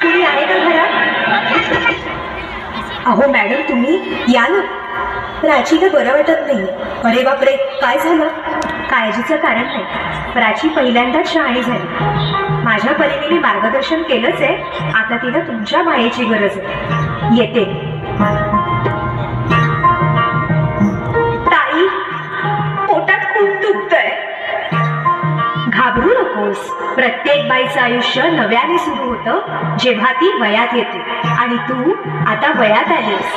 तुम्ही आहे का घरात? अहो मॅडम तुम्ही या ना. प्राचीला बरं वाटत नाही. अरे बापरे, काय झालं? काळजीचं कारण नाही. प्राची पहिल्यांदाच शहाणी झाली. माझ्या परीने मी मार्गदर्शन केलंच आहे. आता तिला तुमच्या मायेची गरज आहे. येते. ताई, पोटात खूप दुखतंय. घाबरू नकोस. प्रत्येक बाईचं आयुष्य नव्याने सुरू होतं जेव्हा ती वयात येते. आणि तू आता वयात आलीस.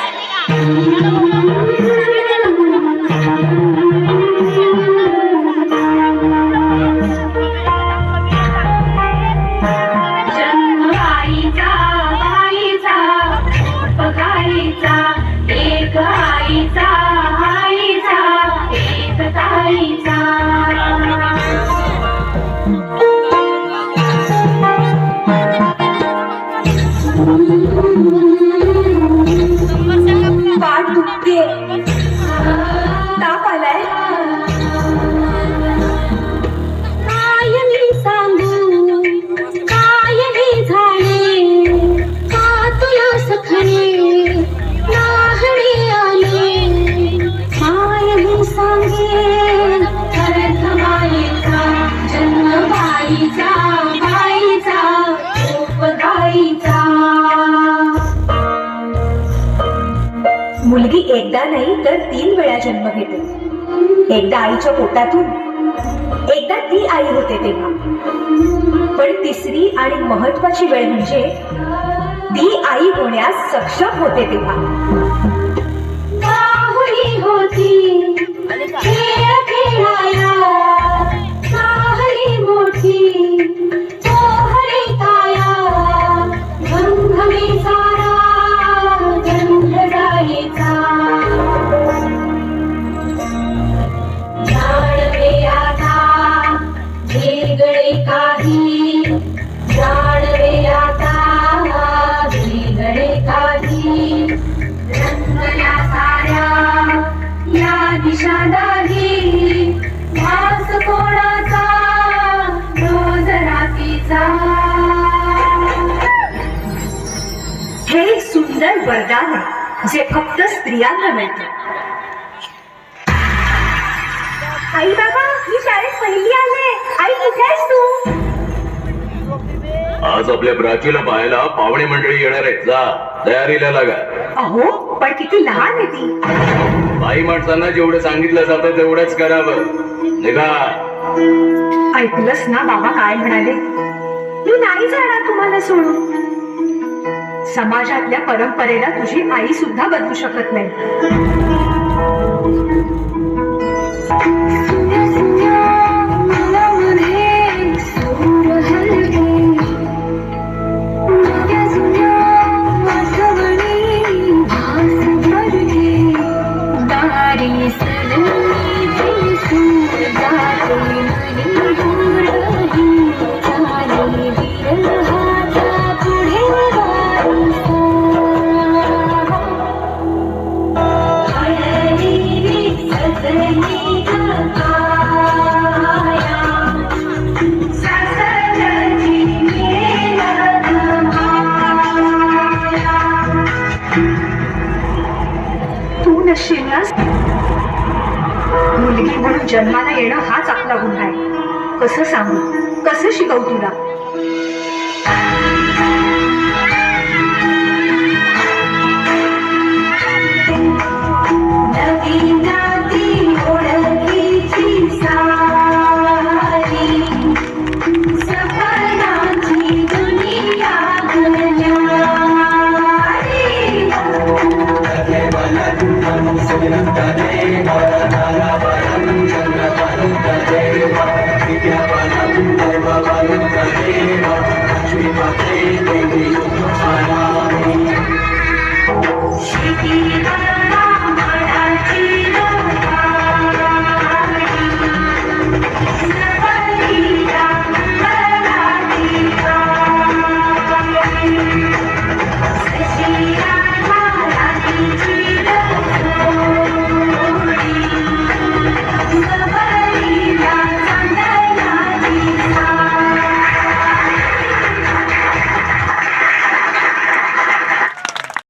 पाठ दुखते. ताप आलाय. काय मी सांगू, काय मी झाले, का तुला सखणे नाहणे आले. काय मी सांगेन अर्थ मायेचा, जन्म बाईचा, बाईचा रूप गाईचा. मुलगी एकदा नाही तर 3 वेळा जन्म घेते. एकदा आईच्या पोटातून, एकदा ती आई होते तेव्हा. पण तिसरी आणि महत्वाची वेळ म्हणजे ती आई होण्यास सक्षम होते तेव्हा. बाहुली होती खेळ खेळाया, साहरी मोठी पोहरी काया. गंधमी सारा गंध जायचा. जाणवे आता वेगळे काही, जाणवे आता वेगळे काही. रंगल्या साऱ्या या दिशा दाही, वास कोणाचा रोज रात्रीचा. हे एक सुंदर वरदान आहे जे फक्त स्त्रियांना मिळतं. आई बाबा, मी शाळेत पहिली आले. आई कुठे आहेस तू? आज आपल्या प्राचीला पाहायला पाहुणे मंडळी येणार आहेत. जा, तयारीला लागा. अहो पण किती लहान आहे ती. बाई माणसांना जेवढं सांगितलं जातं तेवढंच करावं. निघा. ऐकलंस ना बाबा काय म्हणाले? मी नाही जाणार तुम्हाला सोडून. समाजातल्या परंपरेला तुझी आई सुद्धा बदलू शकत नाही. तू नशीबनास मुलगी म्हणून जन्माला येणं हाच आपला गुन्हा आहे. कसं सांगू, कसं शिकवू तुला? She